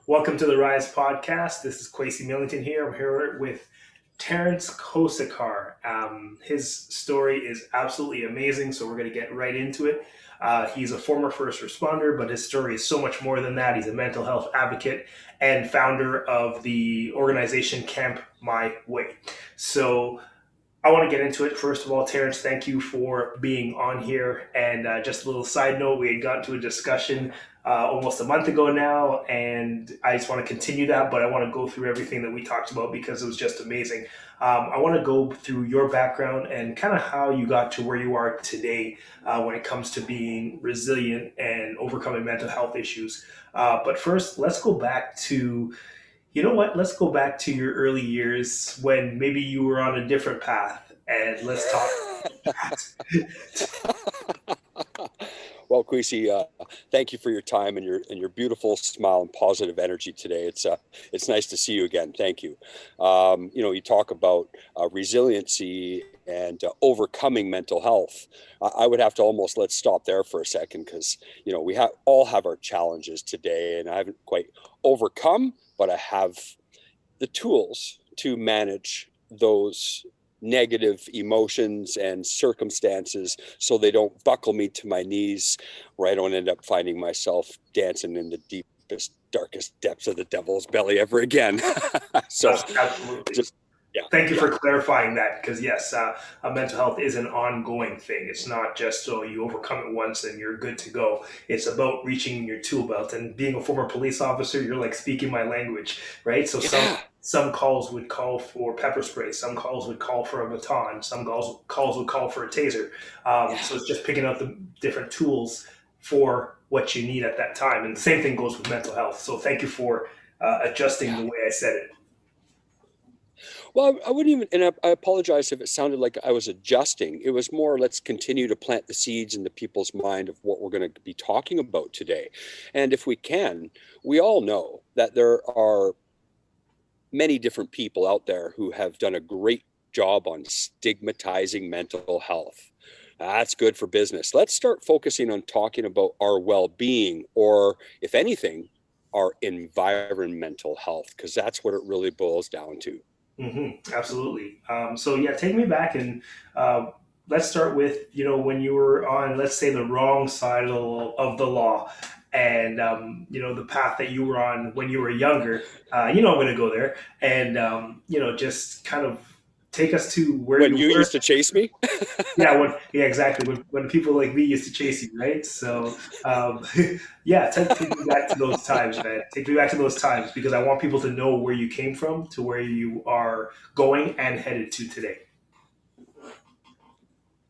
Welcome to the Rise podcast. This is Quasi Millington here. I'm here with Terrance Kosikar. His story is absolutely amazing, so we're going to get right into it. He's a former first responder, but his story is so much more than that. He's a mental health advocate and founder of the organization Camp My Way. So I want to get into it. First of all, Terrance, thank you for being on here. And just a little side note, we had gotten to a discussion almost a month ago now, and I just want to continue that, but I want to go through everything that we talked about because it was just amazing. I want to go through your background and kind of how you got to where you are today when it comes to being resilient and overcoming mental health issues. But first, let's go back to let's go back to your early years when maybe you were on a different path, and let's talk that. Well, Queasy, thank you for your time and your beautiful smile and positive energy today. It's nice to see you again. Thank you. You talk about resiliency and overcoming mental health. I would have to almost let's stop there for a second because we all have our challenges today, and I haven't quite overcome, but I have the tools to manage those negative emotions and circumstances so they don't buckle me to my knees where I don't end up finding myself dancing in the deepest, darkest depths of the devil's belly ever again. So Absolutely. just, yeah. Thank you for clarifying that because, yes, mental health is an ongoing thing. It's not just so you overcome it once and you're good to go. It's about reaching your tool belt. And being a former police officer, you're like speaking my language, right? So some calls would call for pepper spray. Some calls would call for a baton. Some calls would call for a taser. So it's just picking out the different tools for what you need at that time. And the same thing goes with mental health. So thank you for adjusting the way I said it. Well, I wouldn't even, and I apologize if it sounded like I was adjusting. It was more, let's continue to plant the seeds into people's mind of what we're going to be talking about today. And if we can, we all know that there are many different people out there who have done a great job on stigmatizing mental health. That's good for business. Let's start focusing on talking about our well-being, or if anything, our environmental health, because that's what it really boils down to. Absolutely. So yeah, take me back and let's start with when you were on, let's say, the wrong side of the law, and the path that you were on when you were younger. I'm going to go there, and just kind of take us to where When you you were. used to chase me? Yeah, exactly. When people like me used to chase you, right? So, yeah, take me back to those times, man. Take me back to those times because I want people to know where you came from to where you are going and headed to today.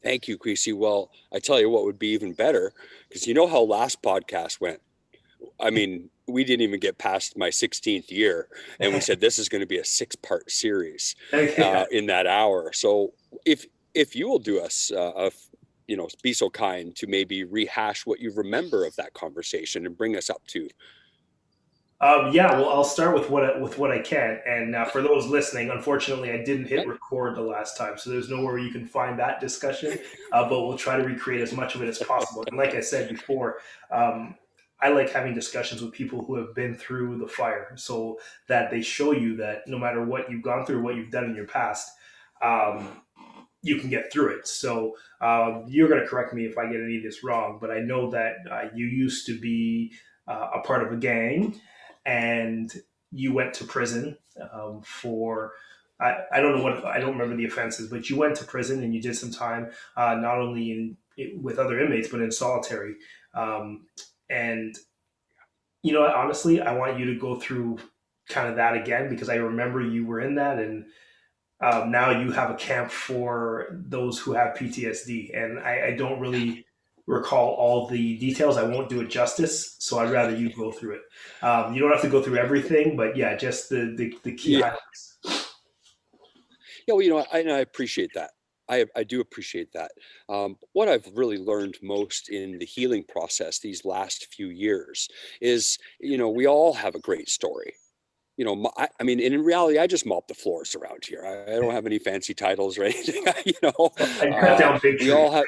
Thank you, Creasy. Well, I tell you what would be even better, because you know how last podcast went. I mean, we didn't even get past my 16th year, and we said this is going to be a 6-part series Okay. in that hour. So if you will do us be so kind to maybe rehash what you remember of that conversation and bring us up to. Yeah, well, I'll start with what I can. And for those listening, unfortunately, I didn't hit record the last time, so there's nowhere you can find that discussion. But we'll try to recreate as much of it as possible. And like I said before, I like having discussions with people who have been through the fire, so that they show you that no matter what you've gone through, what you've done in your past, um, you can get through it. So you're going to correct me if I get any of this wrong, but I know that you used to be a part of a gang and you went to prison for I don't know what I don't remember the offenses, but you went to prison and you did some time not only with other inmates but in solitary. And honestly, I want you to go through kind of that again because I remember you were in that, and now you have a camp for those who have PTSD, and I don't really recall all the details. I won't do it justice, so I'd rather you go through it. You don't have to go through everything, but yeah, just the key Yeah. highlights. Yeah, well, I appreciate that. I do appreciate that. What I've really learned most in the healing process these last few years is, we all have a great story. I mean, and in reality, I just mop the floors around here. I don't have any fancy titles or anything. And cut down big We trees. all have,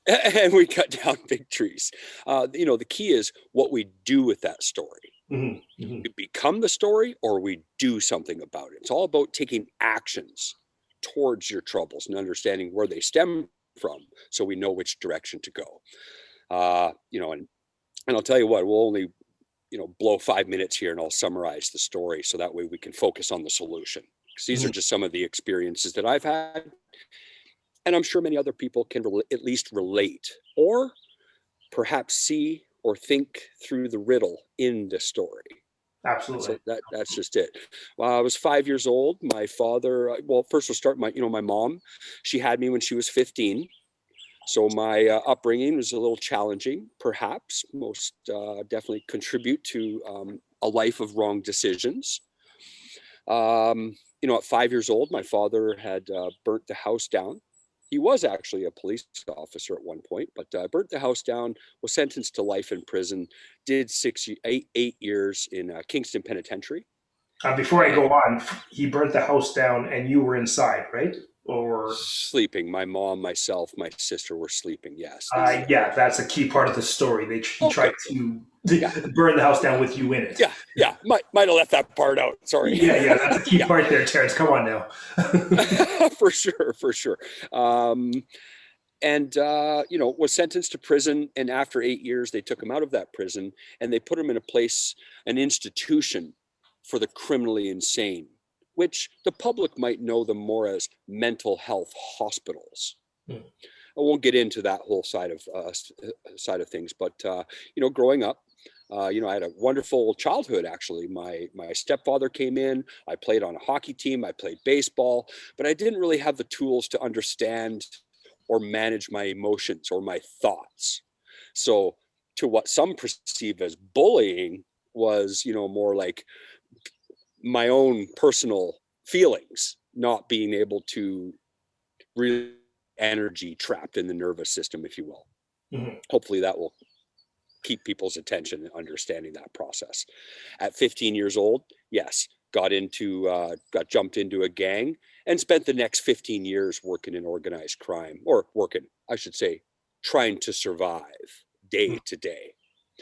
and we cut down big trees. The key is what we do with that story. Hmm. Hmm. We become the story or we do something about it. It's all about taking actions towards your troubles and understanding where they stem from so we know which direction to go. And I'll tell you what, we'll only, blow 5 minutes here and I'll summarize the story so that way we can focus on the solution. Because these are Hmm. just some of the experiences that I've had. And I'm sure many other people can at least relate or perhaps see or think through the riddle in the story. Absolutely. So that's just it. While I was 5 years old, my father, well, first we'll start my mom, she had me when she was 15. So my upbringing was a little challenging, perhaps. Most definitely contribute to a life of wrong decisions. At 5 years old, my father had burnt the house down. He was actually a police officer at one point, but burnt the house down, was sentenced to life in prison, did 8 years in Kingston Penitentiary. Before I go And on, he burnt the house down and you were inside, right? Or sleeping, my mom, myself, my sister were sleeping. Yes. yeah, that's a key part of the story. He tried Okay. to Yeah. burn the house down with you in it. Yeah. Might have left that part out. Sorry. Yeah, yeah, that's a key Yeah. part there, Terrance. Come on now. For sure, for sure. And was sentenced to prison. And after 8 years, they took him out of that prison and they put him in a place, an institution for the criminally insane, which the public might know them more as mental health hospitals. Hmm. I won't get into that whole side of things, but growing up, I had a wonderful childhood. Actually, my stepfather came in. I played on a hockey team. I played baseball, but I didn't really have the tools to understand or manage my emotions or my thoughts. So, to what some perceive as bullying was, more like my own personal feelings, not being able to really energy trapped in the nervous system, if you will. Hmm. Hopefully, that will keep people's attention and understanding that process. At 15 years old, yes, got jumped into a gang and spent the next 15 years working in organized crime, or working, I should say, trying to survive day to day.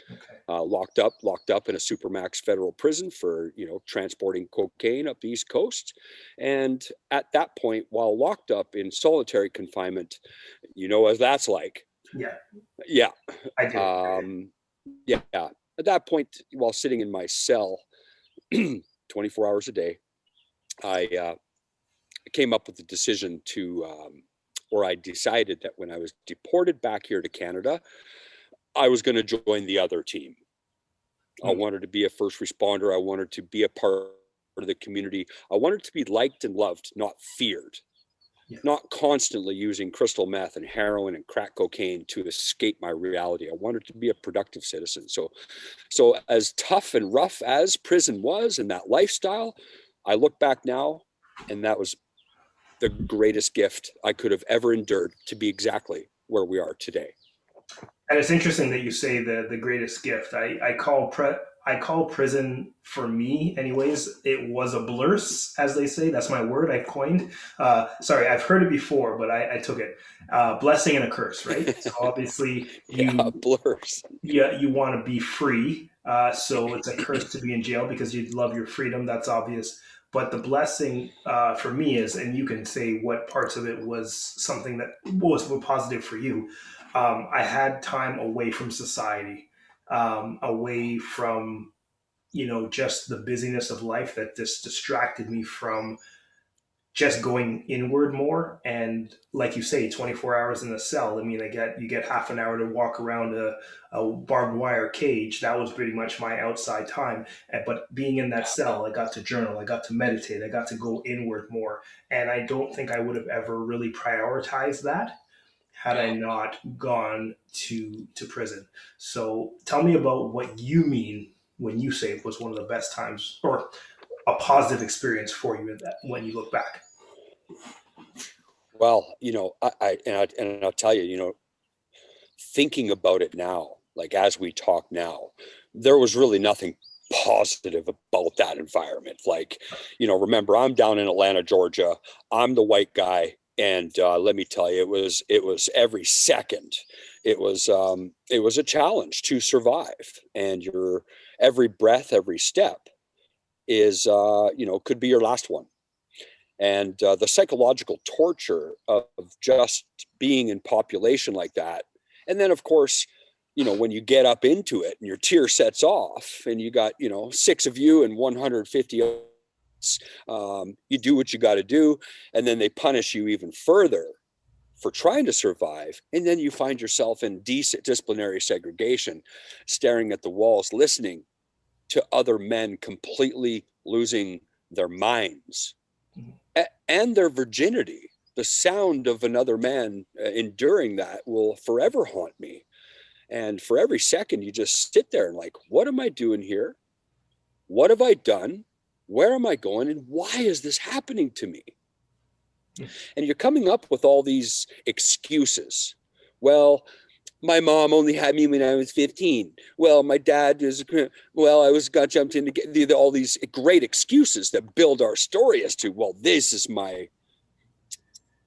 Okay. Locked up in a supermax federal prison for transporting cocaine up the East Coast, and at that point, while locked up in solitary confinement, as that's like, Yeah, yeah, I do. um, yeah. At that point, while sitting in my cell, 24 hours a day, I came up with the decision or I decided that when I was deported back here to Canada, I was going to join the other team. I Mm. wanted to be a first responder. I wanted to be a part of the community. I wanted to be liked and loved, not feared, Yeah. not constantly using crystal meth and heroin and crack cocaine to escape my reality. I wanted to be a productive citizen. So as tough and rough as prison was and that lifestyle, I look back now and that was the greatest gift I could have ever endured to be exactly where we are today. And it's interesting that you say the greatest gift. I call prison, for me, anyways. It was a blurs, as they say. That's my word I've coined. Sorry, I've heard it before, but I took it. Blessing and a curse, right? So obviously, Yeah, blurs. you want to be free. So it's a curse to be in jail because you love your freedom. That's obvious. But the blessing, for me, is, and you can say what parts of it was something that was positive for you. I had time away from society, away from just the busyness of life that just distracted me from just going inward more. And like you say, 24 hours in a cell. I mean, you get half an hour to walk around a barbed wire cage. That was pretty much my outside time. But being in that cell, I got to journal, I got to meditate, I got to go inward more. And I don't think I would have ever really prioritized that had I not gone to prison. So tell me about what you mean when you say it was one of the best times or a positive experience for you in that when you look back. Well, I'll tell you, thinking about it now, like as we talk now, there was really nothing positive about that environment. Like, remember, I'm down in Atlanta, Georgia. I'm the white guy, and let me tell you, it was every second. It was a challenge to survive, and every breath, every step is, could be your last one. And the psychological torture of just being in population like that. And then, of course, when you get up into it and your tear sets off and you got, 6 of you and 150, you do what you got to do. And then they punish you even further for trying to survive. And then you find yourself in disciplinary segregation, staring at the walls, listening to other men completely losing their minds and their virginity. The sound of another man enduring that will forever haunt me. And for every second, you just sit there and like, what am I doing here? What have I done? Where am I going? And why is this happening to me? And you're coming up with all these excuses. Well, my mom only had me when I was 15. Well, my dad was, got jumped into all these great excuses that build our story as to, well, this is my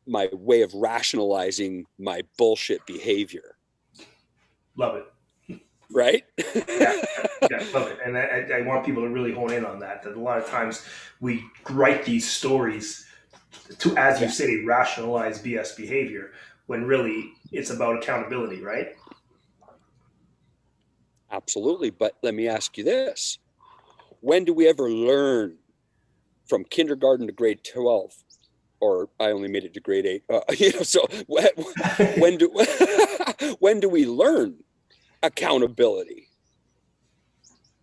way of rationalizing my bullshit behavior. Love it. Right? Yeah, love it. And I want people to really hone in on that a lot of times we write these stories to, as you say, rationalize BS behavior, when really it's about accountability, right? Absolutely. But let me ask you this. When do we ever learn from kindergarten to grade 12? Or I only made it to grade 8. So when do we learn accountability?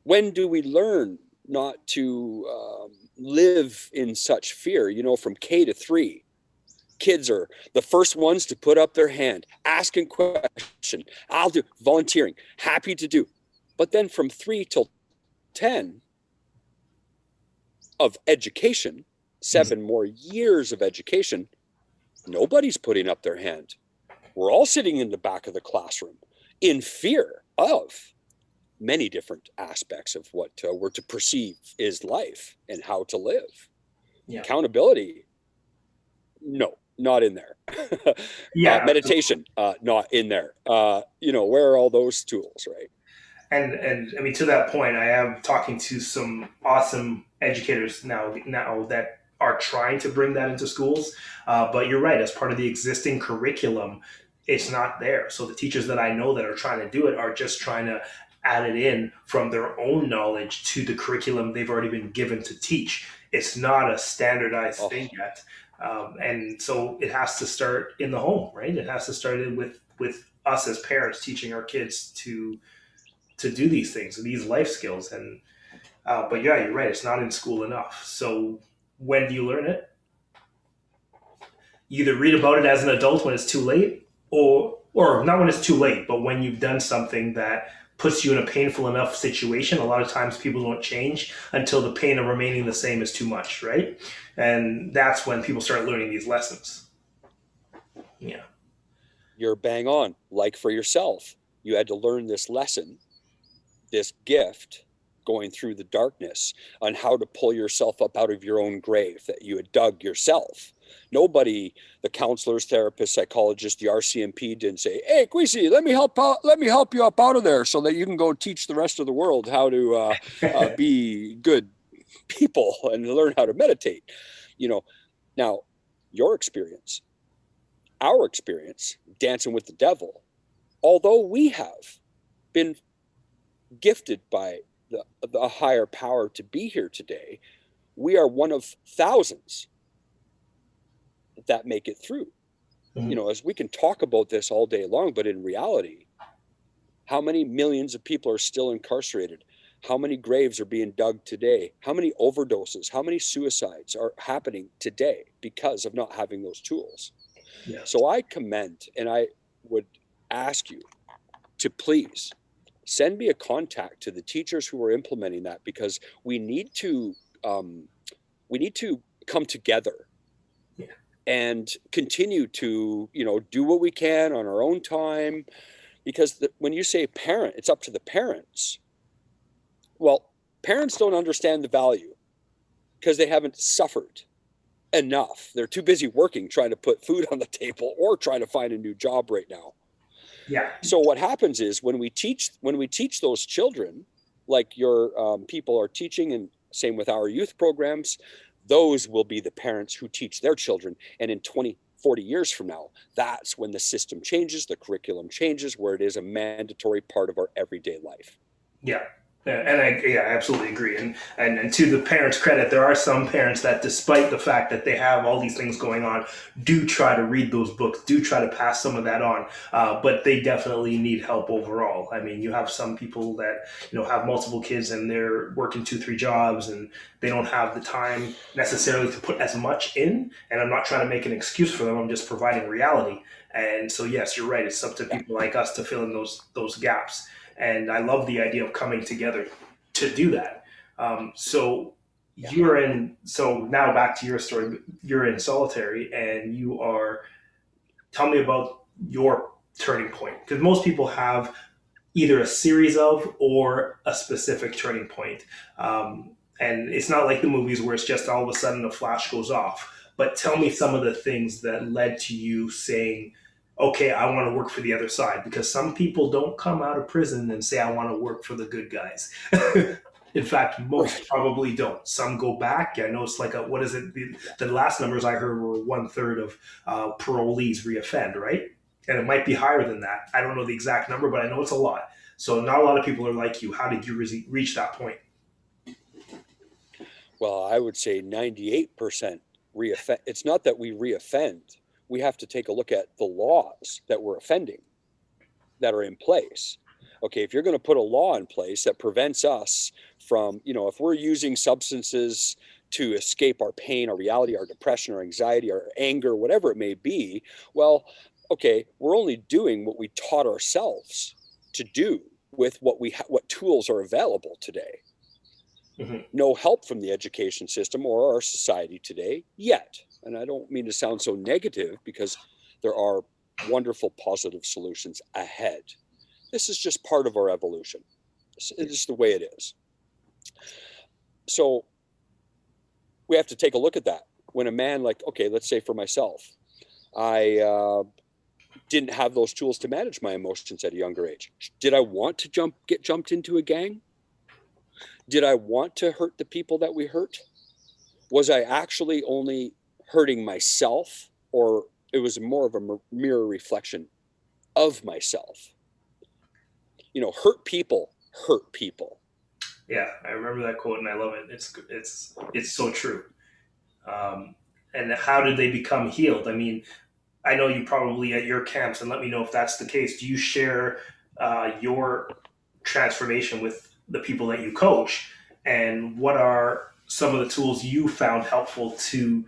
When do we learn not to live in such fear? From K to 3, kids are the first ones to put up their hand, asking question. I'll do volunteering, happy to do. But then from 3 till 10 of education, 7 more years of education, nobody's putting up their hand. We're all sitting in the back of the classroom in fear of many different aspects of what we're to perceive is life and how to live. Yeah. Accountability, no, not in there. Meditation, not in there. Where are all those tools, right? And I mean, to that point, I am talking to some awesome educators now that are trying to bring that into schools. But you're right, as part of the existing curriculum, it's not there. So the teachers that I know that are trying to do it are just trying to add it in from their own knowledge to the curriculum they've already been given to teach. It's not a standardized thing yet. And so it has to start in the home, right? It has to start with us as parents teaching our kids to do these things, these life skills. And but yeah, you're right, it's not in school enough. So when do you learn it? You either read about it as an adult when it's too late, or not when it's too late, but when you've done something that puts you in a painful enough situation. A lot of times people don't change until the pain of remaining the same is too much, right? And that's when people start learning these lessons. Yeah. You're bang on. Like for yourself, you had to learn this lesson, this gift, going through the darkness, on how to pull yourself up out of your own grave that you had dug yourself. Nobody, the counselors, therapists, psychologists, the RCMP didn't say, "Hey, Kwesi, let me help you up out of there so that you can go teach the rest of the world how to be good people and learn how to meditate." Now your experience, our experience, dancing with the devil, although we have been gifted by the higher power to be here today, we are one of thousands that make it through. Mm-hmm. As we can talk about this all day long, but in reality, how many millions of people are still incarcerated? How many graves are being dug today? How many overdoses, how many suicides are happening today because of not having those tools? Yeah. So I commend, and I would ask you to please send me a contact to the teachers who are implementing that, because we need to come together and continue to, do what we can on our own time. Because when you say parent, it's up to the parents. Well, parents don't understand the value because they haven't suffered enough. They're too busy working, trying to put food on the table or trying to find a new job right now. Yeah. So what happens is when we teach those children, like your people are teaching, and same with our youth programs, those will be the parents who teach their children. And in 20, 40 years from now, that's when the system changes, the curriculum changes, where it is a mandatory part of our everyday life. Yeah. Yeah, and I absolutely agree. And to the parents' credit, there are some parents that, despite the fact that they have all these things going on, do try to read those books, do try to pass some of that on. But they definitely need help overall. I mean, you have some people that have multiple kids and they're working 2, 3 jobs, and they don't have the time necessarily to put as much in. And I'm not trying to make an excuse for them. I'm just providing reality. And so, yes, you're right. It's up to Yeah. people like us to fill in those gaps. And I love the idea of coming together to do that. So Yeah. you're in. So now back to your story. You're in solitary, and you are. Tell me about your turning point, because most people have either a series of or a specific turning point. And it's not like the movies where it's just all of a sudden a flash goes off. But tell me some of the things that led to you saying, okay, I want to work for the other side. Because some people don't come out of prison and say, I want to work for the good guys. In fact, most Right. probably don't. Some go back. I know it's like what is it? The last numbers I heard were 1/3 of parolees reoffend, right? And it might be higher than that. I don't know the exact number, but I know it's a lot. So not a lot of people are like you. How did you reach that point? Well, I would say 98% reoffend. It's not that we reoffend. We have to take a look at the laws that we're offending, that are in place. Okay, if you're going to put a law in place that prevents us from, if we're using substances to escape our pain, our reality, our depression, our anxiety, our anger, whatever it may be, well, okay, we're only doing what we taught ourselves to do with what tools are available today. Mm-hmm. No help from the education system or our society today yet. And I don't mean to sound so negative, because there are wonderful positive solutions ahead. This is just part of our evolution. It's just the way it is. So we have to take a look at that. When a man, like, okay, let's say for myself, I didn't have those tools to manage my emotions at a younger age. Did I want to get jumped into a gang? Did I want to hurt the people that we hurt? Was I actually only hurting myself, or it was more of a mirror reflection of myself? Hurt people hurt people. Yeah, I remember that quote and I love it. It's so true. Um, and how did they become healed? I mean, I know you probably at your camps, and let me know if that's the case. Do you share your transformation with the people that you coach? And what are some of the tools you found helpful to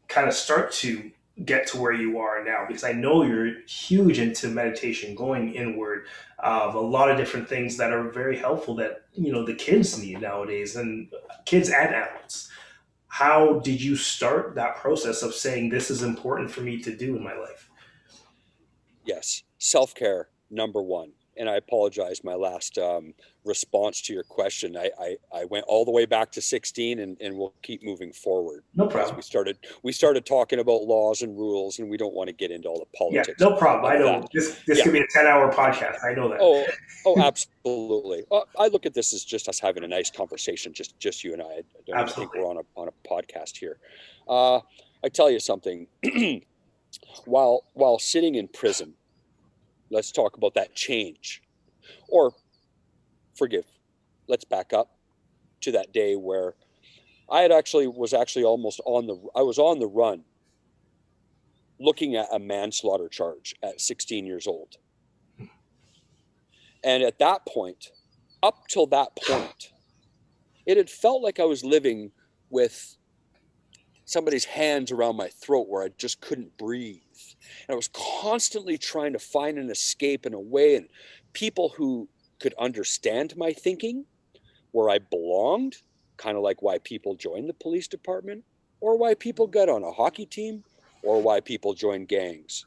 kind of start to get to where you are now? Because I know you're huge into meditation, going inward, of a lot of different things that are very helpful that the kids need nowadays, and kids and adults. How did you start that process of saying this is important for me to do in my life? Yes, self-care, number one. And I apologize, my last response to your question, I went all the way back to 16, and we'll keep moving forward, No because problem. we started talking about laws and rules, and we don't want to get into all the Yeah, politics no problem. I of know that. this Yeah. could be a 10-hour podcast. I know that. Oh, absolutely. I look at this as just us having a nice conversation, just you and I don't even think Absolutely. we're on a podcast here. Uh, I tell you something. While sitting in prison, let's talk about that change. Or forgive. Let's back up to that day where I was almost I was on the run, looking at a manslaughter charge at 16 years old. And at that point, up till that point, it had felt like I was living with somebody's hands around my throat, where I just couldn't breathe. And I was constantly trying to find an escape and a way, and people who could understand my thinking, where I belonged, kind of like why people join the police department, or why people get on a hockey team, or why people join gangs.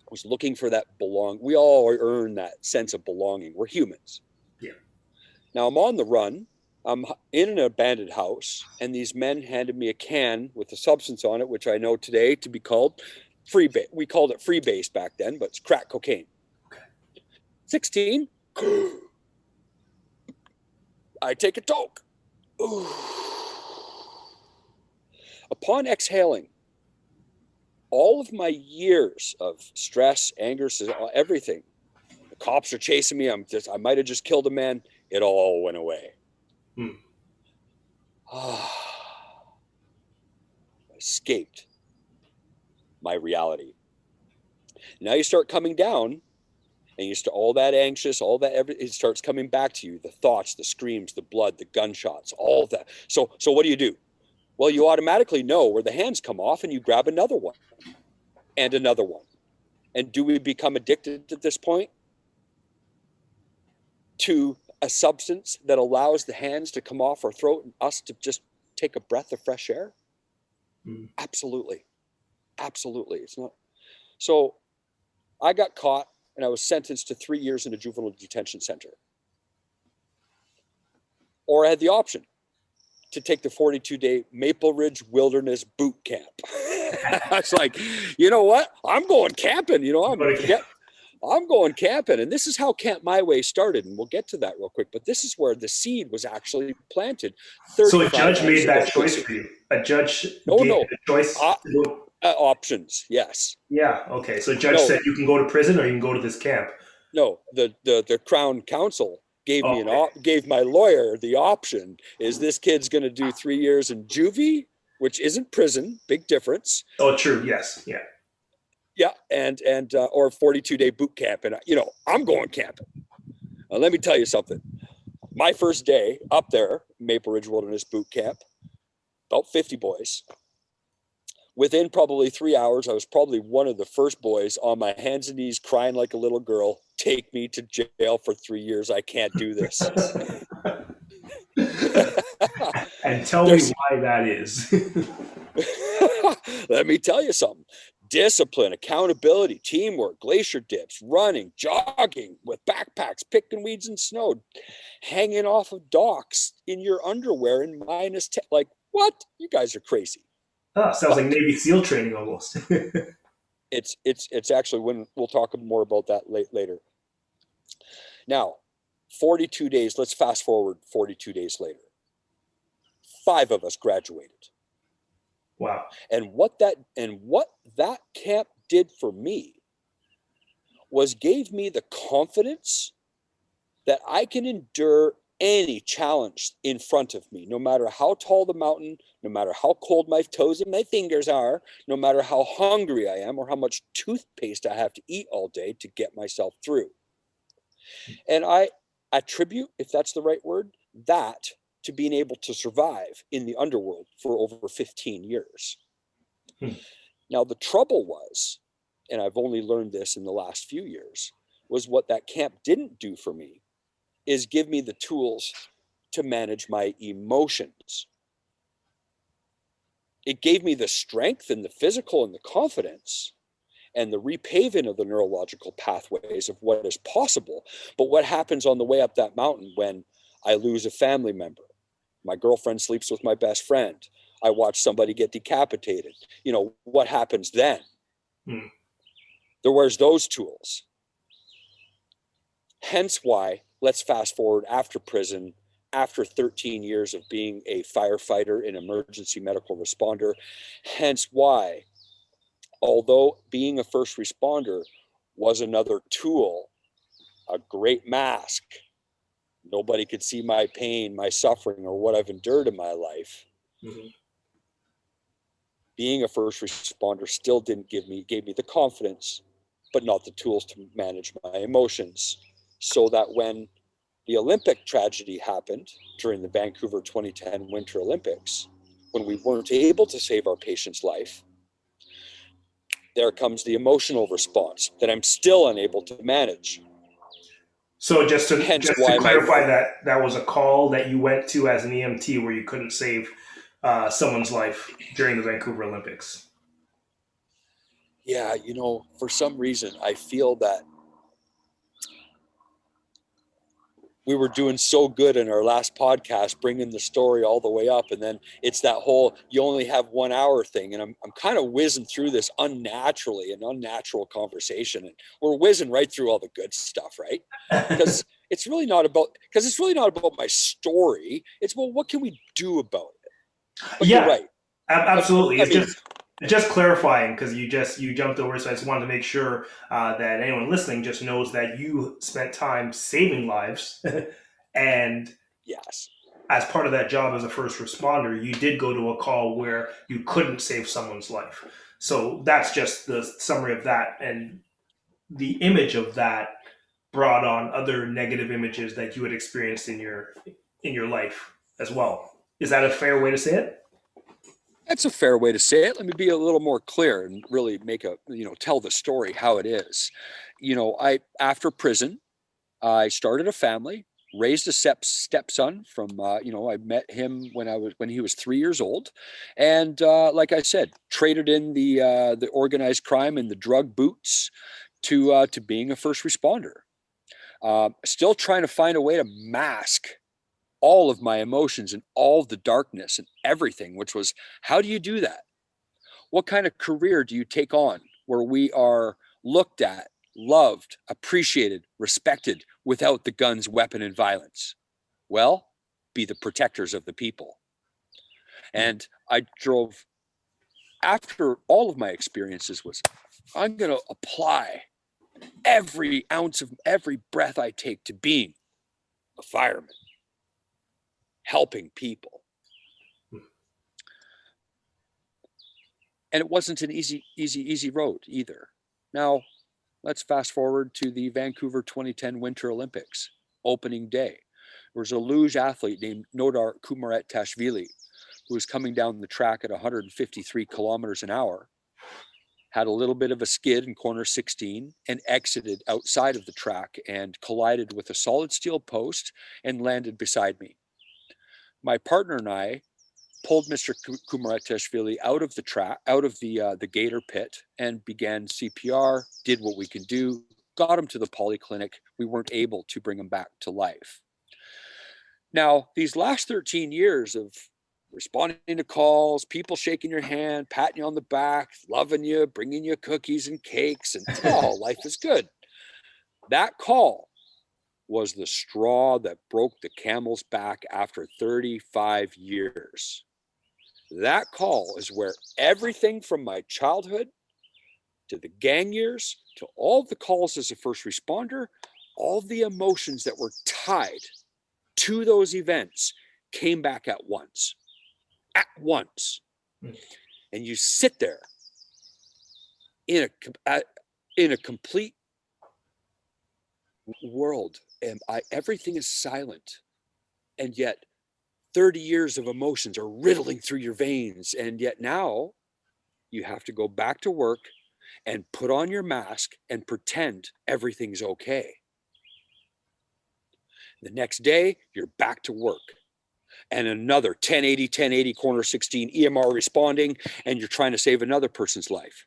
I was looking for that belong. We all earn that sense of belonging. We're humans. Yeah. Now I'm on the run. I'm in an abandoned house, and these men handed me a can with a substance on it, which I know today to be called freebase. We called it freebase back then, but it's crack cocaine. Okay. 16. I take a toke. Ooh. Upon exhaling, all of my years of stress, anger, everything, the cops are chasing me. I might have just killed a man. It all went away. Hmm. I escaped my reality. Now you start coming down, and you start all that anxious, all that it starts coming back to you. The thoughts, the screams, the blood, the gunshots, all of that. So what do? Well, you automatically know where the hands come off, and you grab another one and another one. And do we become addicted at this point to a substance that allows the hands to come off our throat and us to just take a breath of fresh air? Hmm. Absolutely. Absolutely. It's not. So I got caught and I was sentenced to 3 years in a juvenile detention center. Or I had the option to take the 42-day Maple Ridge Wilderness Boot Camp. I was like, you know what? I'm going camping. I'm going camping. And this is how Camp My Way started. And we'll get to that real quick. But this is where the seed was actually planted So a 35 judge years made ago. that choice for you. A judge No, gave no. you the choice Uh, to go. Options, yes. Yeah. Okay. So a judge No, said you can go to prison or you can go to this camp. no. The Crown Counsel gave me Okay. gave my lawyer the option. Is this kid's going to do 3 years in juvie, which isn't prison, big difference. Oh, true. Yes. Yeah. Yeah, and or 42-day boot camp, and I'm going camping. Let me tell you something. My first day up there, Maple Ridge Wilderness Boot Camp, about 50 boys. Within probably 3 hours, I was probably one of the first boys on my hands and knees, crying like a little girl. Take me to jail for 3 years. I can't do this. And tell me There's why that is. Let me tell you something. Discipline, accountability, teamwork, glacier dips, running, jogging with backpacks, picking weeds in snow, hanging off of docks in your underwear in minus 10. Like, what? You guys are crazy. Sounds like But Navy SEAL training almost. it's actually, when we'll talk more about that later. Now, 42 days, let's fast forward 42 days later. 5 of us graduated. Wow. And what that camp did for me was gave me the confidence that I can endure any challenge in front of me, no matter how tall the mountain, no matter how cold my toes and my fingers are, no matter how hungry I am or how much toothpaste I have to eat all day to get myself through. And I attribute, if that's the right word, that to being able to survive in the underworld for over 15 years. Hmm. Now, the trouble was, and I've only learned this in the last few years, was what that camp didn't do for me is give me the tools to manage my emotions. It gave me the strength and the physical and the confidence and the repaving of the neurological pathways of what is possible. But what happens on the way up that mountain when I lose a family member? My girlfriend sleeps with my best friend. I watch somebody get decapitated. What happens then? Hmm. Where's those tools? Hence why, let's fast forward after prison, after 13 years of being a firefighter and emergency medical responder. Hence why, although being a first responder was another tool, a great mask, nobody could see my pain, my suffering, or what I've endured in my life. Mm-hmm. Being a first responder still gave me the confidence, but not the tools to manage my emotions. So that when the Olympic tragedy happened during the Vancouver 2010 Winter Olympics, when we weren't able to save our patient's life, there comes the emotional response that I'm still unable to manage. So Hence just to why clarify, that was a call that you went to as an EMT where you couldn't save someone's life during the Vancouver Olympics. for some reason, I feel that we were doing so good in our last podcast, bringing the story all the way up. And then it's that whole, you only have 1 hour thing. And I'm kind of whizzing through this unnaturally, an unnatural conversation. And we're whizzing right through all the good stuff, right? Because it's really not about, my story. It's about what can we do about it? But you're Yeah, right. absolutely. I It's mean, just clarifying because you jumped over. So I just wanted to make sure that anyone listening just knows that you spent time saving lives, and yes. as part of that job as a first responder, you did go to a call where you couldn't save someone's life. So that's just the summary of that, and the image of that brought on other negative images that you had experienced in your life as well. Is that a fair way to say it? That's a fair way to say it. Let me be a little more clear and really tell the story how it is. After prison, I started a family, raised a stepson from, I met him when he was 3 years old. And like I said, traded in the organized crime and the drug boots to being a first responder. Still trying to find a way to mask all of my emotions and all of the darkness and everything, which was, how do you do that? What kind of career do you take on where we are looked at, loved, appreciated, respected without the guns, weapon, and violence? Well, be the protectors of the people. And I drove, after all of my experiences, was I'm going to apply every ounce of every breath I take to being a fireman, helping people. And it wasn't an easy road either. Now, let's fast forward to the Vancouver 2010 Winter Olympics, opening day. There was a luge athlete named Nodar Kumaretashvili who was coming down the track at 153 kilometers an hour, had a little bit of a skid in corner 16 and exited outside of the track and collided with a solid steel post and landed beside me. My partner and I pulled Mr. Kumaretashvili out of the track, out of the gator pit, and began CPR, did what we can do, got him to the polyclinic. We weren't able to bring him back to life. Now, these last 13 years of responding to calls, people shaking your hand, patting you on the back, loving you, bringing you cookies and cakes, and life is good. That call was the straw that broke the camel's back after 35 years. That call is where everything from my childhood to the gang years to all the calls as a first responder, all the emotions that were tied to those events came back at once. At once. And you sit there in a complete world, and everything is silent, and yet 30 years of emotions are riddling through your veins. And yet now you have to go back to work and put on your mask and pretend everything's okay. The next day, you're back to work. And another 1080 corner 16 EMR responding, and you're trying to save another person's life.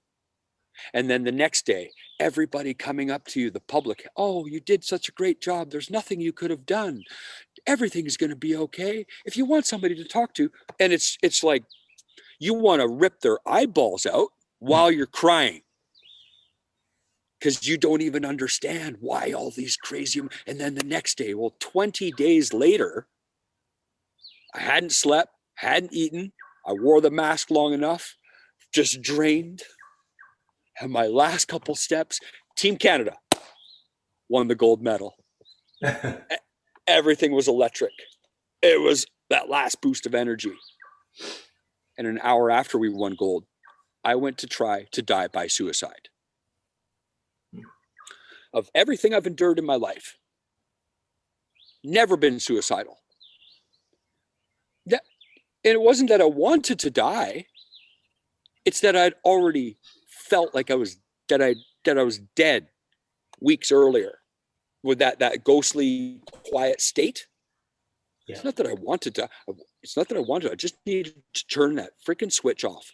And then the next day, everybody coming up to you, the public, oh, you did such a great job. There's nothing you could have done. Everything is going to be okay. If you want somebody to talk to, and it's like you want to rip their eyeballs out while you're crying because you don't even understand why all these crazy. And then the next day, well, 20 days later, I hadn't slept, hadn't eaten. I wore the mask long enough, just drained. And my last couple steps, Team Canada won the gold medal. Everything was electric. It was that last boost of energy. And an hour after we won gold, I went to try to die by suicide. Of everything I've endured in my life, never been suicidal. And it wasn't that I wanted to die. It's that I'd already felt like I was dead weeks earlier with that ghostly quiet state. Yeah. It's not that I wanted to. It's not that I wanted to. I just needed to turn that freaking switch off.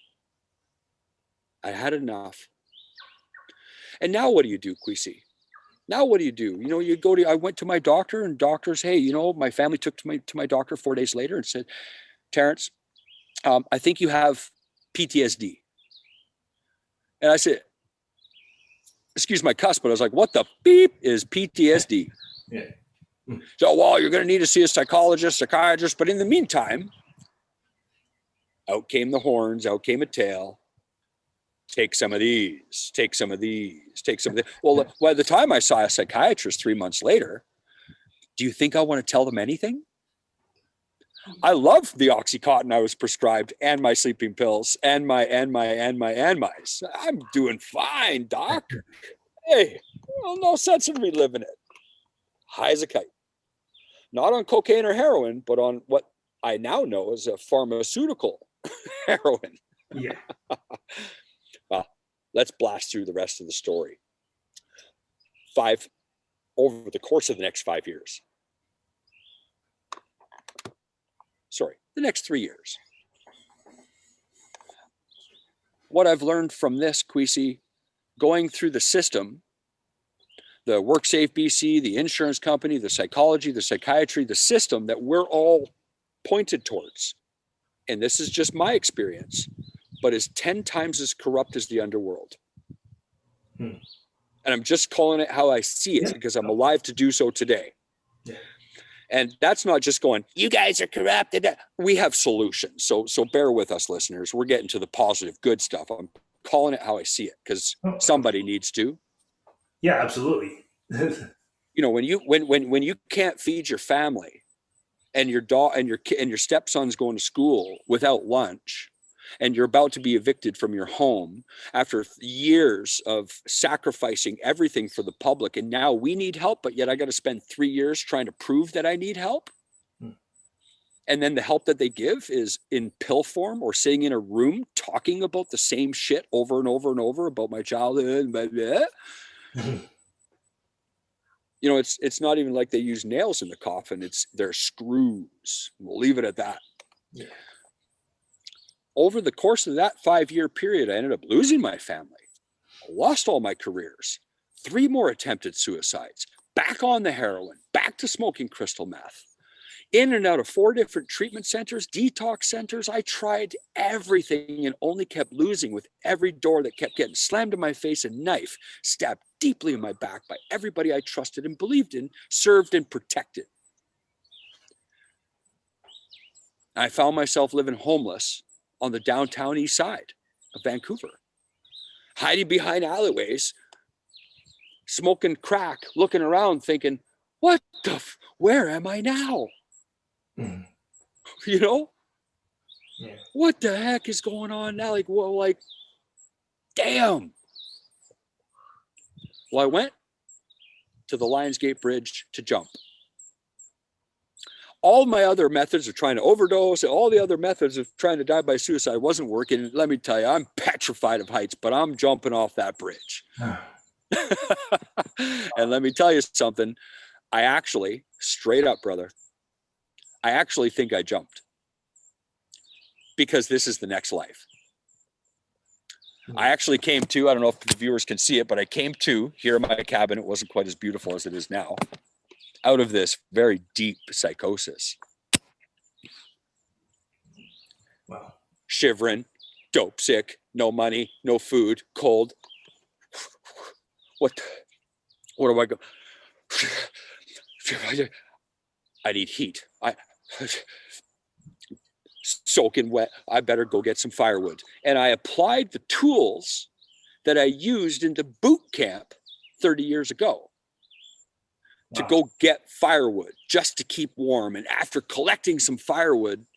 I had enough. And now what do you do, Kwesi? Now what do? You know, I went to my doctor, and doctors, hey, you know, my family took to my doctor 4 days later and said, Terrance, I think you have PTSD. And I said, excuse my cuss, but I was like, what the beep is PTSD? Yeah. So, well, you're going to need to see a psychologist, psychiatrist. But in the meantime, out came the horns, out came a tail. Take some of these, take some of these, take some of these. Well, by the time I saw a psychiatrist 3 months later, do you think I want to tell them anything? I love the Oxycontin I was prescribed, and my sleeping pills, and my. I'm doing fine, doc. Hey, well, no sense in me living it. High as a kite. Not on cocaine or heroin, but on what I now know is a pharmaceutical heroin. Yeah. Well, let's blast through the rest of the story. Over the course of the next 5 years. Sorry, the next 3 years. What I've learned from this, Kwesi, going through the system, the WorkSafe BC, the insurance company, the psychology, the psychiatry, the system that we're all pointed towards, and this is just my experience, but is 10 times as corrupt as the underworld. And I'm just calling it how I see it because I'm alive to do so today. Yeah. And that's not just going, you guys are corrupted. We have solutions. So bear with us, listeners. We're getting to the positive, good stuff. I'm calling it how I see it because somebody needs to. Yeah, absolutely. You know, when you can't feed your family, and your dog and your stepson's going to school without lunch, and you're about to be evicted from your home after years of sacrificing everything for the public, and now we need help, but yet I got to spend 3 years trying to prove that I need help. And then the help that they give is in pill form or sitting in a room talking about the same shit over and over and over about my childhood. Blah, blah. You know, it's not even like they use nails in the coffin. They're screws. We'll leave it at that. Yeah. Over the course of that 5-year period, I ended up losing my family. I lost all my careers. 3 more attempted suicides. Back on the heroin. Back to smoking crystal meth. In and out of 4 different treatment centers, detox centers. I tried everything and only kept losing with every door that kept getting slammed in my face, a knife stabbed deeply in my back by everybody I trusted and believed in, served and protected. I found myself living homeless on the downtown east side of Vancouver, hiding behind alleyways, smoking crack, looking around thinking, where am I now? You know? Yeah. What the heck is going on now? Like, well, like, damn. Well, I went to the Lionsgate Bridge to jump. All my other methods of trying to overdose, all the other methods of trying to die by suicide wasn't working. Let me tell you, I'm petrified of heights, but I'm jumping off that bridge. And let me tell you something. I actually, straight up, brother, I actually think I jumped because this is the next life. I actually came to, I don't know if the viewers can see it, but I came to here in my cabin. It wasn't quite as beautiful as it is now, out of this very deep psychosis. Wow. Shivering, dope sick, no money, no food, cold. What do I go? I need heat. Soaking wet. I better go get some firewood. And I applied the tools that I used into boot camp 30 years ago to go get firewood just to keep warm. And after collecting some firewood,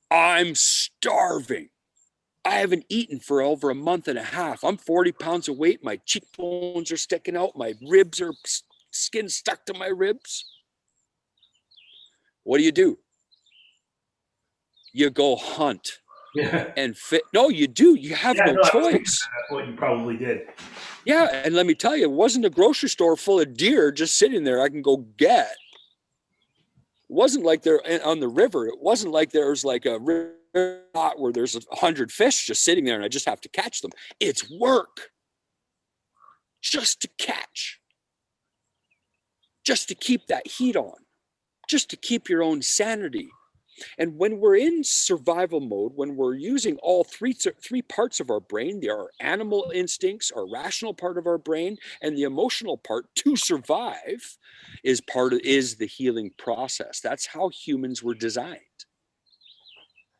I'm starving. I haven't eaten for over a month and a half. I'm 40 pounds of weight. My cheekbones are sticking out. My ribs are skin stuck to my ribs. What do? You go hunt and fit. No, you do. You have no choice. That's what you probably did. Yeah. And let me tell you, it wasn't a grocery store full of deer just sitting there I can go get. It wasn't like they're on the river. It wasn't like there's like a river where there's 100 fish just sitting there and I just have to catch them. It's work just to catch. just to keep that heat on, just to keep your own sanity. And when we're in survival mode, when we're using all three parts of our brain, our animal instincts, our rational part of our brain, and the emotional part to survive, is the healing process. That's how humans were designed.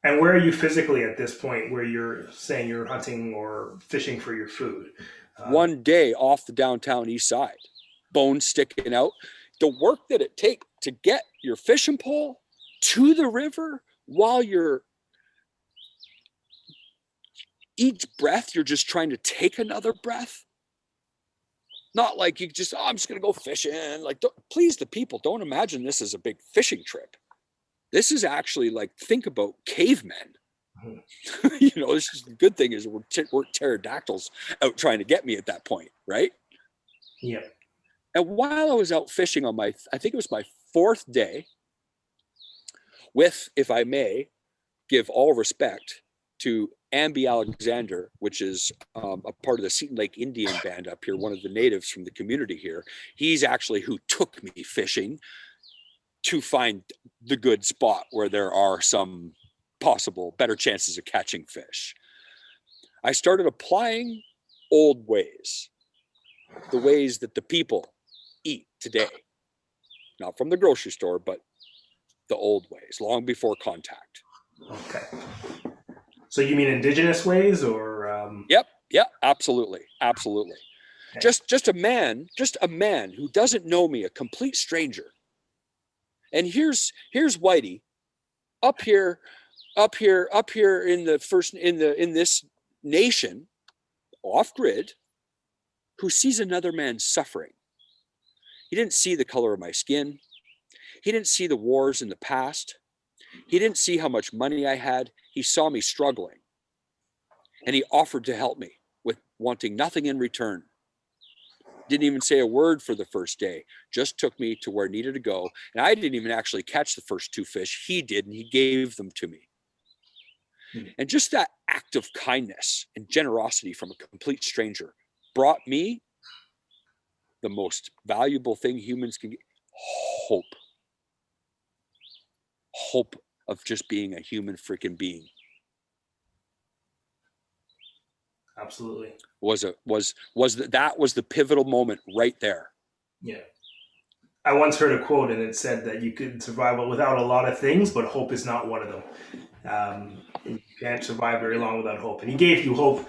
And where are you physically at this point where you're saying you're hunting or fishing for your food? One day off the downtown east side, bones sticking out. The work that it takes to get your fishing pole to the river while you're each breath, you're just trying to take another breath. Not like you just, I'm just going to go fishing. Like, please, the people, don't imagine this as a big fishing trip. This is actually like, think about cavemen. This is the good thing is we're pterodactyls out trying to get me at that point, right? Yeah. And while I was out fishing on I think it was my 4th day, with, if I may, give all respect to Amby Alexander, which is a part of the Seton Lake Indian Band up here, one of the natives from the community here. He's actually who took me fishing to find the good spot where there are some possible better chances of catching fish. I started applying old ways, the ways that the people eat today, not from the grocery store, but the old ways, long before contact. Okay. So you mean indigenous ways, or? Yep, absolutely. Okay. Just a man who doesn't know me, a complete stranger. And here's Whitey up here in this nation, off grid, who sees another man suffering. He didn't see the color of my skin. He didn't see the wars in the past. He didn't see how much money I had. He saw me struggling. And he offered to help me with wanting nothing in return. Didn't even say a word for the first day, just took me to where I needed to go. And I didn't even actually catch the first 2 fish. He did, and he gave them to me. And just that act of kindness and generosity from a complete stranger brought me the most valuable thing humans can get: hope. Hope of just being a human freaking being. Absolutely. That was the pivotal moment right there. Yeah. I once heard a quote, and it said that you could survive without a lot of things, but hope is not one of them. You can't survive very long without hope. And he gave you hope.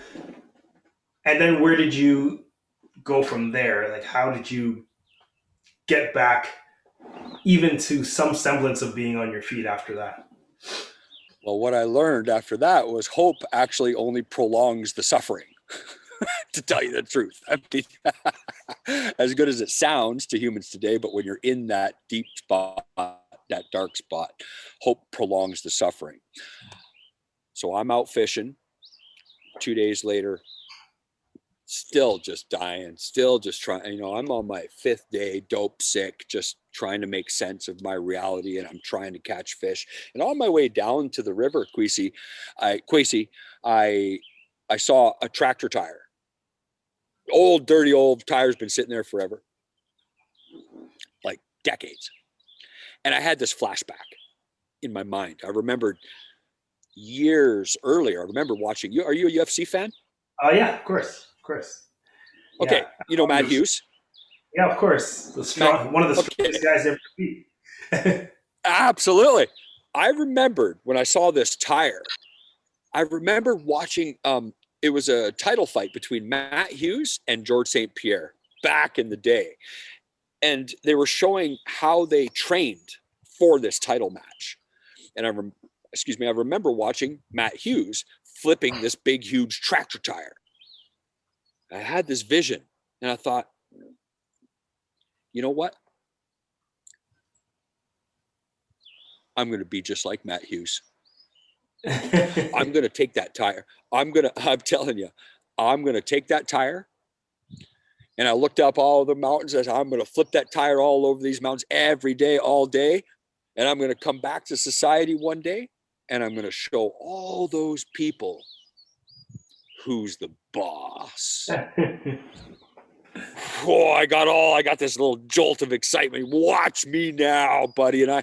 And then where did you go from there? Like, how did you get back even to some semblance of being on your feet after that? Well, what I learned after that was hope actually only prolongs the suffering. To tell you the truth, I mean, as good as it sounds to humans today, but when you're in that deep spot, that dark spot, hope prolongs the suffering. So I'm out fishing. 2 days later, still just dying, still just trying. I'm on my 5th day, dope sick, just trying to make sense of my reality, and I'm trying to catch fish. And on my way down to the river, Quasi, I saw a tractor tire. Old, dirty old tire's been sitting there forever, like decades. And I had this flashback in my mind. I remembered years earlier. I remember watching you. Are you a UFC fan? Oh yeah, of course. Okay, yeah. Matt Hughes. Yeah, of course. One of the strongest guys ever beat. Absolutely. I remembered when I saw this tire. I remember watching. It was a title fight between Matt Hughes and George St. Pierre back in the day. And they were showing how they trained for this title match. And I remember watching Matt Hughes flipping this big, huge tractor tire. I had this vision and I thought, you know what? I'm going to be just like Matt Hughes. I'm going to take that tire. I'm telling you, I'm going to take that tire. And I looked up all the mountains. I said, I'm going to flip that tire all over these mountains every day, all day. And I'm going to come back to society one day. And I'm going to show all those people who's the boss. oh, I got this little jolt of excitement. Watch me now, buddy. And I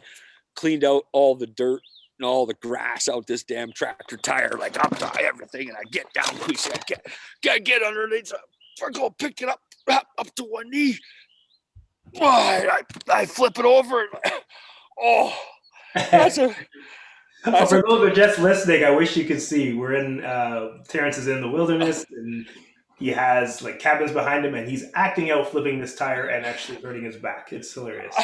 cleaned out all the dirt and all the grass out this damn tractor tire, like up to everything. And I get down, I get underneath. I go pick it up to one knee. Oh, I flip it over. Oh, that's a, Oh, that's for a, those who are just listening, I wish you could see. We're in Terrance is in the wilderness, and he has like cabins behind him, and he's acting out flipping this tire and actually hurting his back. It's hilarious.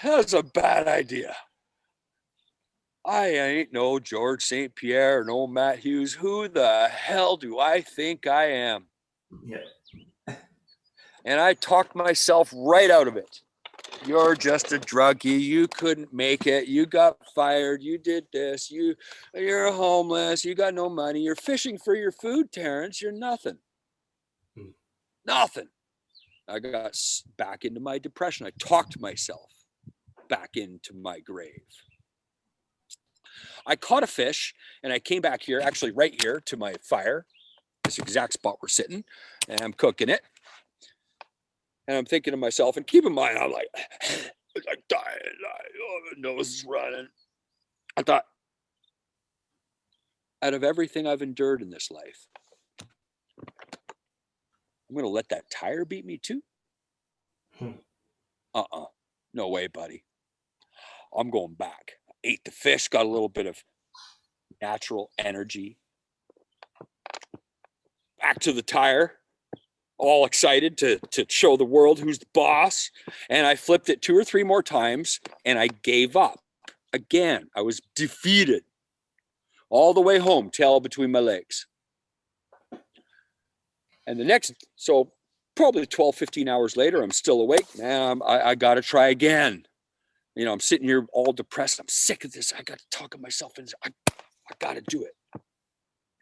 that's a bad idea. I ain't no George St. Pierre, no Matt Hughes. Who the hell do I think I am? Yeah. And I talked myself right out of it. You're just a druggie. You couldn't make it. You got fired. You did this. You're homeless. You got no money. You're fishing for your food, Terrance. You're nothing. Nothing. I got back into my depression. I talked myself back into my grave. I caught a fish and I came back here, actually right here to my fire, this exact spot we're sitting, and I'm cooking it. And I'm thinking to myself, and keep in mind, I'm like dying, my nose is running. I thought, out of everything I've endured in this life, I'm going to let that tire beat me too? No way, buddy. I'm going back. I ate the fish, got a little bit of natural energy. Back to the tire, all excited to show the world who's the boss. And I flipped it 2 or 3 more times and I gave up. Again, I was defeated. All the way home, tail between my legs. And so probably 12, 15 hours later, I'm still awake. Man, I got to try again. You know, I'm sitting here all depressed. I'm sick of this. I got to talk myself into I got to do it.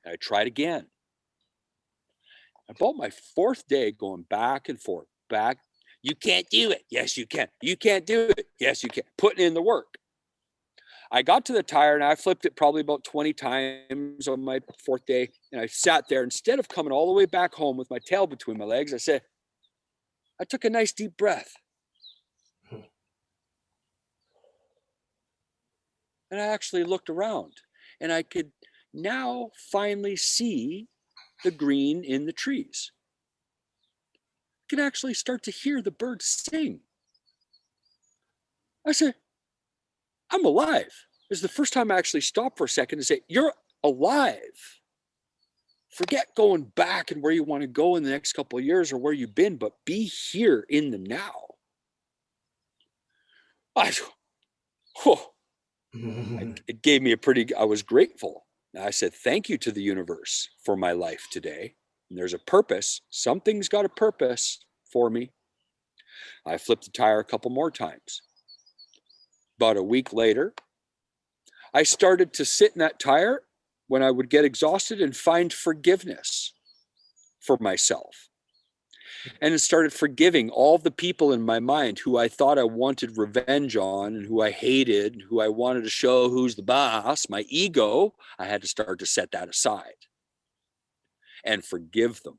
And I tried again. About my 4th day going back and forth, you can't do it. Yes, you can. You can't do it. Yes, you can. Putting in the work. I got to the tire and I flipped it probably about 20 times on my 4th day. And I sat there, instead of coming all the way back home with my tail between my legs, I took a nice deep breath. And I actually looked around and I could now finally see the green in the trees. I could actually start to hear the birds sing. I said, I'm alive. It was the first time I actually stopped for a second to say, you're alive. Forget going back and where you want to go in the next couple of years or where you've been, but be here in the now. It gave me I was grateful. I said, thank you to the universe for my life today. And there's a purpose. Something's got a purpose for me. I flipped the tire a couple more times. About a week later, I started to sit in that tire when I would get exhausted and find forgiveness for myself. And it started forgiving all the people in my mind who I thought I wanted revenge on and who I hated and who I wanted to show who's the boss. My ego, I had to start to set that aside and forgive them.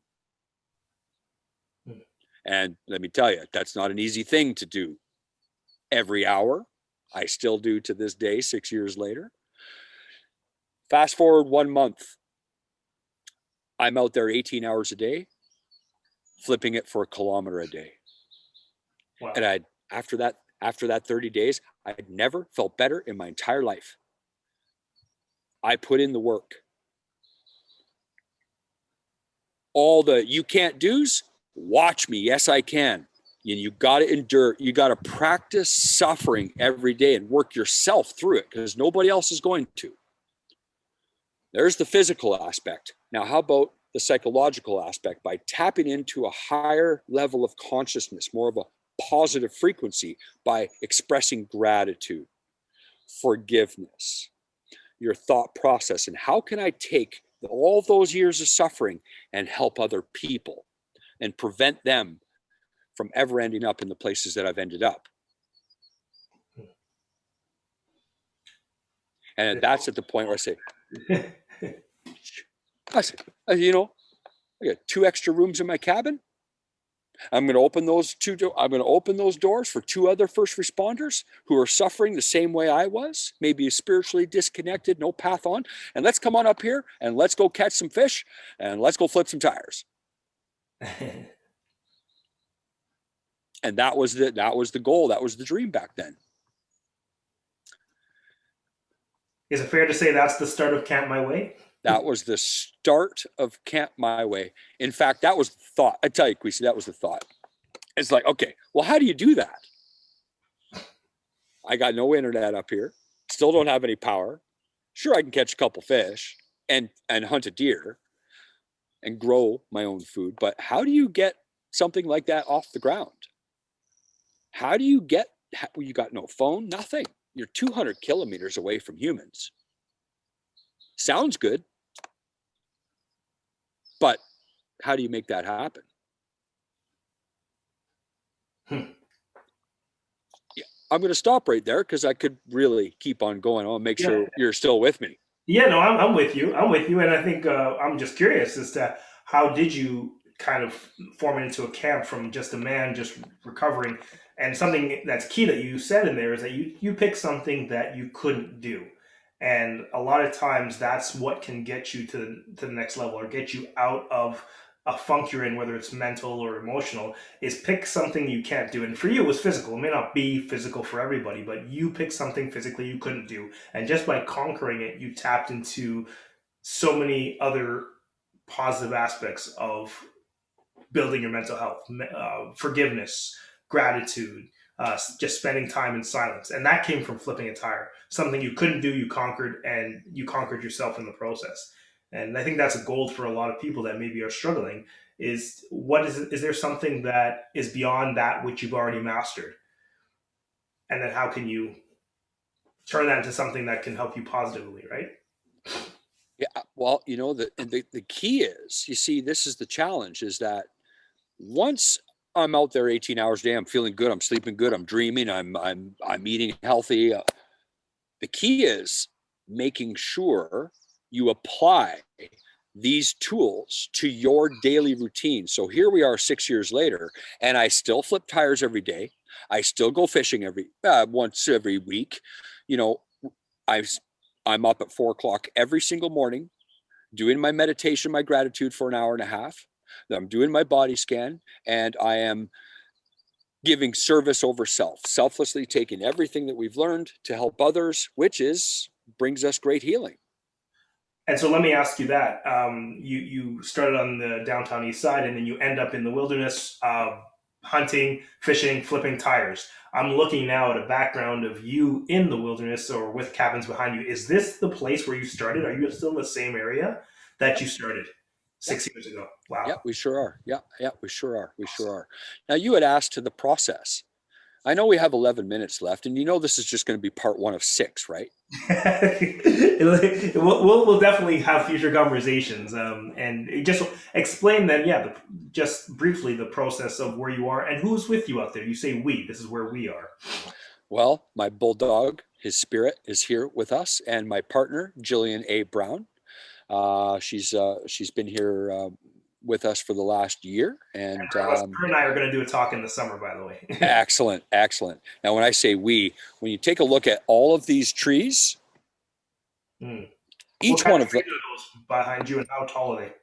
And let me tell you, that's not an easy thing to do every hour. I still do to this day, 6 years later. Fast forward 1 month. I'm out there 18 hours a day, flipping it for 1 kilometer a day. Wow. And after that 30 days, I'd never felt better in my entire life. I put in the work. All the you can't do's, watch me. Yes, I can. You got to endure. You got to practice suffering every day and work yourself through it because nobody else is going to. There's the physical aspect. Now, how about the psychological aspect? By tapping into a higher level of consciousness, more of a positive frequency, by expressing gratitude, forgiveness, your thought process, and how can I take all those years of suffering and help other people and prevent them from ever ending up in the places that I've ended up. And that's at the point where I say, you know, I got 2 extra rooms in my cabin. I'm going to open those I'm going to open those doors for 2 other first responders who are suffering the same way I was, maybe spiritually disconnected, no path on. And let's come on up here and let's go catch some fish and let's go flip some tires. And that was the goal. That was the dream back then. Is it fair to say that's the start of Camp My Way? That was the start of Camp My Way. In fact, that was the thought. I tell you, Queasy, that was the thought. It's like, okay, well, how do you do that? I got no internet up here. Still don't have any power. Sure, I can catch a couple fish and hunt a deer and grow my own food. But how do you get something like that off the ground? How do you get, you got no phone, nothing. You're 200 kilometers away from humans. Sounds good. But how do you make that happen? Yeah, I'm going to stop right there because I could really keep on going. I'll make sure you're still with me. Yeah, no, I'm with you. I'm with you, and I think I'm just curious as to how did you kind of form it into a camp from just a man just recovering, and something that's key that you said in there is that you pick something that you couldn't do, and a lot of times that's what can get you to the next level or get you out of a funk you're in, whether it's mental or emotional, is pick something you can't do. And for you, it was physical. It may not be physical for everybody, but you picked something physically you couldn't do. And just by conquering it, you tapped into so many other positive aspects of building your mental health, forgiveness, gratitude, just spending time in silence. And that came from flipping a tire. Something you couldn't do, you conquered, and you conquered yourself in the process. And I think that's a goal for a lot of people that maybe are struggling is what is there something that is beyond that which you've already mastered? And then how can you turn that into something that can help you positively, right? Yeah, well, the key is, you see, this is the challenge, is that once I'm out there 18 hours a day, I'm feeling good, I'm sleeping good, I'm dreaming, I'm eating healthy. The key is making sure you apply these tools to your daily routine. So here we are 6 years later, and I still flip tires every day. I still go fishing once every week. You know, I'm up at 4 o'clock every single morning, doing my meditation, my gratitude for an hour and a half. I'm doing my body scan, and I am giving service over self, selflessly taking everything that we've learned to help others, which brings us great healing. And so let me ask you that. You started on the downtown east side, and then you end up in the wilderness, hunting, fishing, flipping tires. I'm looking now at a background of you in the wilderness or with cabins behind you. Is this the place where you started? Are you still in the same area that you started Yeah. 6 years ago? Yeah, Wow. we sure are. Yeah, we sure are. We sure are. Now, you had asked to the process. I know we have 11 minutes left, and this is just going to be part 1 of 6, right? We'll definitely have future conversations, and just explain then, yeah, just briefly the process of where you are and who's with you out there. You say we. This is where we are. Well, my bulldog, his spirit, is here with us, and my partner, Jillian A. Brown. She's been here with us for the last year, and Her and I are going to do a talk in the summer, by the way. excellent. Now, when I say we, when you take a look at all of these trees, each one of them, are those behind you, and how tall are they?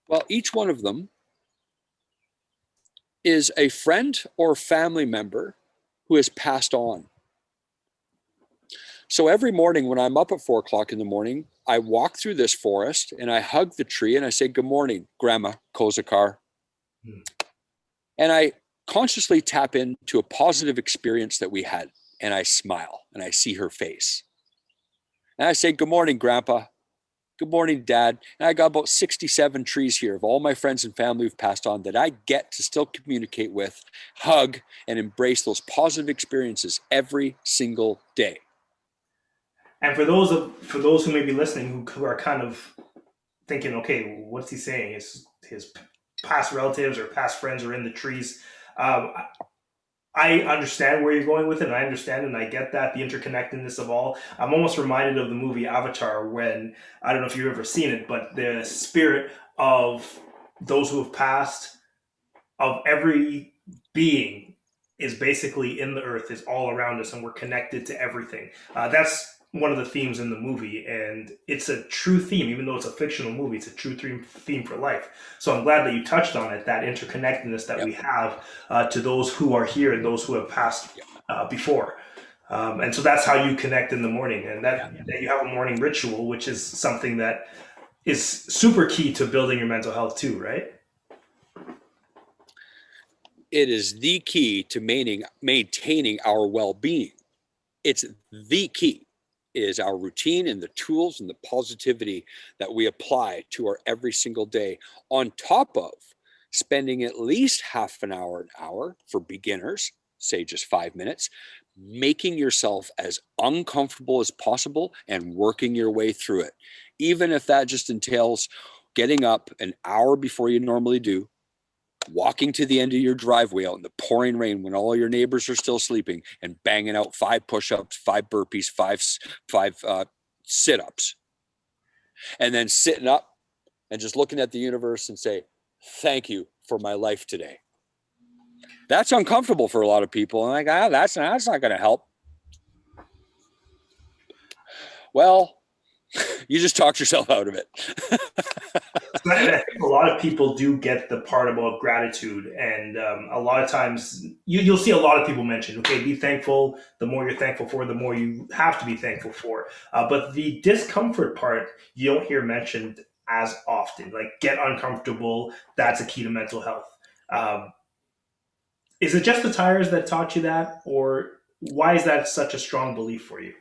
well, each one of them is a friend or family member who has passed on. So every morning when I'm up at 4 o'clock in the morning, I walk through this forest and I hug the tree and I say, "Good morning, Grandma Kosikar." And I consciously tap into a positive experience that we had. And I smile and I see her face. And I say, "Good morning, Grandpa. Good morning, Dad." And I got about 67 trees here of all my friends and family who've passed on that I get to still communicate with, hug, and embrace those positive experiences every single day. And for those who may be listening who are kind of thinking, okay, what's he saying? His past relatives or past friends are in the trees. Um, I understand where you're going with it, and I understand and I get that, the interconnectedness of all. I'm almost reminded of the movie Avatar when, I don't know if you've ever seen it, but the spirit of those who have passed, of every being, is basically in the earth, is all around us, and we're connected to everything. That's one of the themes in the movie, and it's a true theme. Even though it's a fictional movie, it's a true theme for life. So I'm glad that you touched on it, that interconnectedness that Yep. we have to those who are here and those who have passed Yep. before. And so that's how you connect in the morning, and Yeah. that you have a morning ritual, which is something that is super key to building your mental health too, right? It is the key to maintaining our well-being. It's the key is our routine and the tools and the positivity that we apply to our every single day, on top of spending at least half an hour for beginners, say just 5 minutes, making yourself as uncomfortable as possible and working your way through it. Even if that just entails getting up an hour before you normally do, walking to the end of your driveway out in the pouring rain when all your neighbors are still sleeping, and banging out 5 push-ups, 5 burpees, five sit-ups, and then sitting up and just looking at the universe and say, thank you for my life today. That's uncomfortable for a lot of people, and like, that's not going to help. Well, you just talked yourself out of it. And I think a lot of people do get the part about gratitude, and a lot of times you'll see a lot of people mention, okay, be thankful. The more you're thankful for, the more you have to be thankful for. But the discomfort part, you don't hear mentioned as often. Like, get uncomfortable. That's a key to mental health. Um, is it just the tires that taught you that, or why is that such a strong belief for you?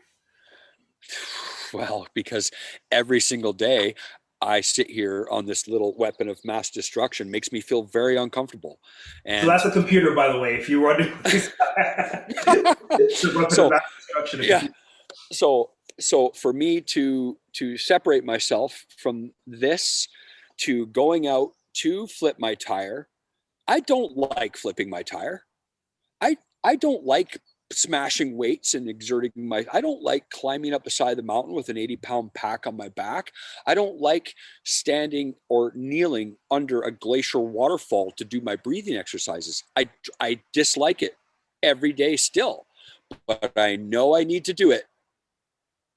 Well, because every single day I sit here on this little weapon of mass destruction makes me feel very uncomfortable. So And that's a computer, by the way. If you wonder, it's a weapon of so, mass destruction. A yeah, computer. so for me to separate myself from this, to going out to flip my tire, I don't like flipping my tire. I don't like smashing weights and exerting my, I don't like climbing up the side of the mountain with an 80-pound pack on my back. I don't like standing or kneeling under a glacial waterfall to do my breathing exercises. I dislike it every day still, but I know I need to do it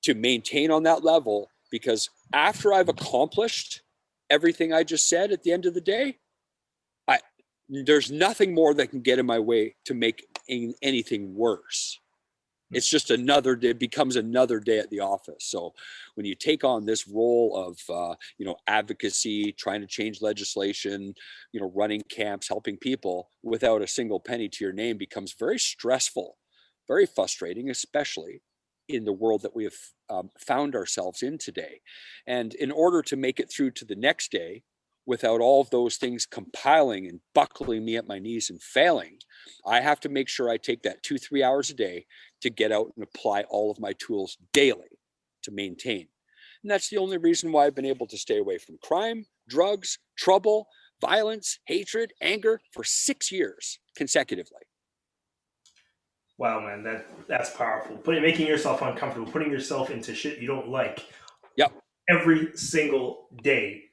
to maintain on that level, because after I've accomplished everything I just said at the end of the day, I there's nothing more that can get in my way to make anything worse. It's just another day, becomes another day at the office. So when you take on this role of advocacy, trying to change legislation, running camps, helping people without a single penny to your name, becomes very stressful, very frustrating, especially in the world that we have found ourselves in today. And in order to make it through to the next day without all of those things compiling and buckling me at my knees and failing, I have to make sure I take that 2-3 hours a day to get out and apply all of my tools daily to maintain. And that's the only reason why I've been able to stay away from crime, drugs, trouble, violence, hatred, anger for 6 years consecutively. Wow, man, that's powerful. Making yourself uncomfortable, putting yourself into shit you don't like Yep. every single day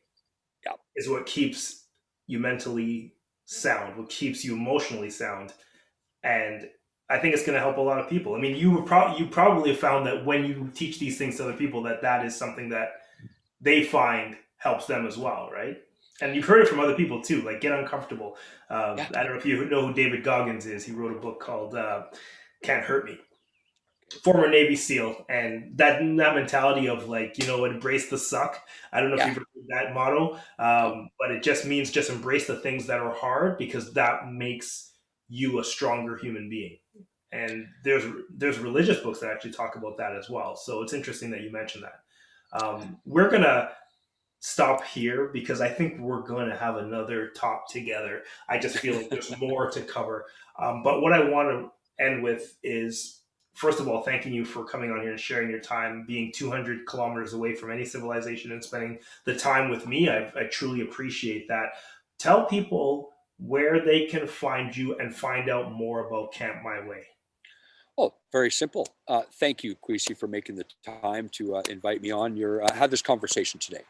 Yep. is what keeps you mentally sound, what keeps you emotionally sound, and I think it's going to help a lot of people. I mean, you probably found that when you teach these things to other people, that is something that they find helps them as well, right? And you've heard it from other people too. Like, get uncomfortable. Yeah. I don't know if you know who David Goggins is. He wrote a book called "Can't Hurt Me." Former Navy SEAL, and that mentality of, like, embrace the suck. I don't know if Yeah. you've heard that motto, but it just means just embrace the things that are hard, because that makes you a stronger human being. And there's religious books that actually talk about that as well. So it's interesting that you mentioned that. We're gonna stop here because I think we're going to have another talk together. I just feel like there's more to cover. But what I want to end with is, first of all, thanking you for coming on here and sharing your time, being 200 kilometers away from any civilization and spending the time with me. I truly appreciate that. Tell people where they can find you and find out more about Camp My Way. Oh, very simple. Thank you, Kwesi, for making the time to invite me on your have this conversation today.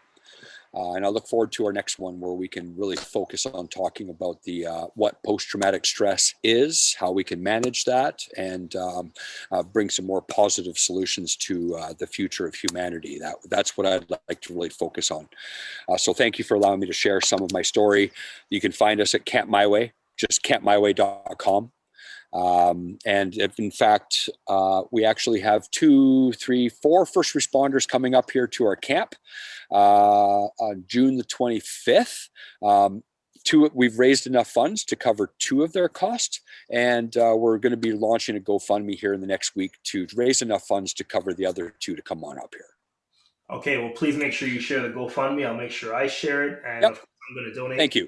And I look forward to our next one where we can really focus on talking about the what post-traumatic stress is, how we can manage that, and bring some more positive solutions to the future of humanity. That's what I'd like to really focus on. So thank you for allowing me to share some of my story. You can find us at Camp My Way, just campmyway.com. And if in fact, we actually have 2, 3, 4 first responders coming up here to our camp on June the 25th. We've raised enough funds to cover 2 of their costs, and we're going to be launching a GoFundMe here in the next week to raise enough funds to cover the other 2 to come on up here. Okay, well, please make sure you share the GoFundMe. I'll make sure I share it, and Yep. of course, I'm going to donate. Thank you.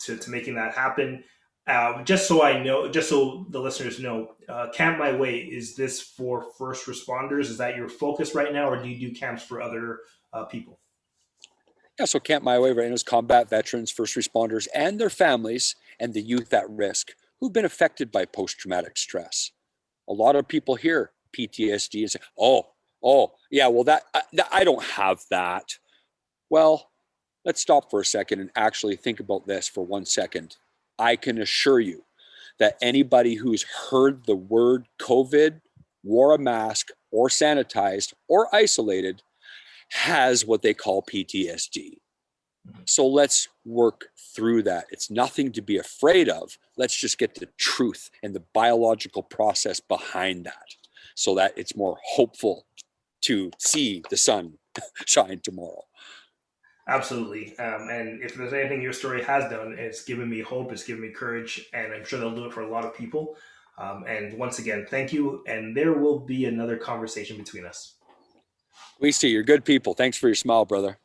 To making that happen. Just so I know, just so the listeners know, Camp My Way, is this for first responders? Is that your focus right now, or do you do camps for other people? Yeah, so Camp My Way right now is combat veterans, first responders, and their families, and the youth at risk who've been affected by post-traumatic stress. A lot of people hear PTSD and say, oh, yeah, well, I don't have that. Well, let's stop for a second and actually think about this for 1 second. I can assure you that anybody who's heard the word COVID, wore a mask, or sanitized, or isolated has what they call PTSD. So let's work through that. It's nothing to be afraid of. Let's just get the truth and the biological process behind that so that it's more hopeful to see the sun shine tomorrow. Absolutely. And if there's anything your story has done, it's given me hope, it's given me courage, and I'm sure they'll do it for a lot of people. And once again, thank you. And there will be another conversation between us. We see you're good people. Thanks for your smile, brother.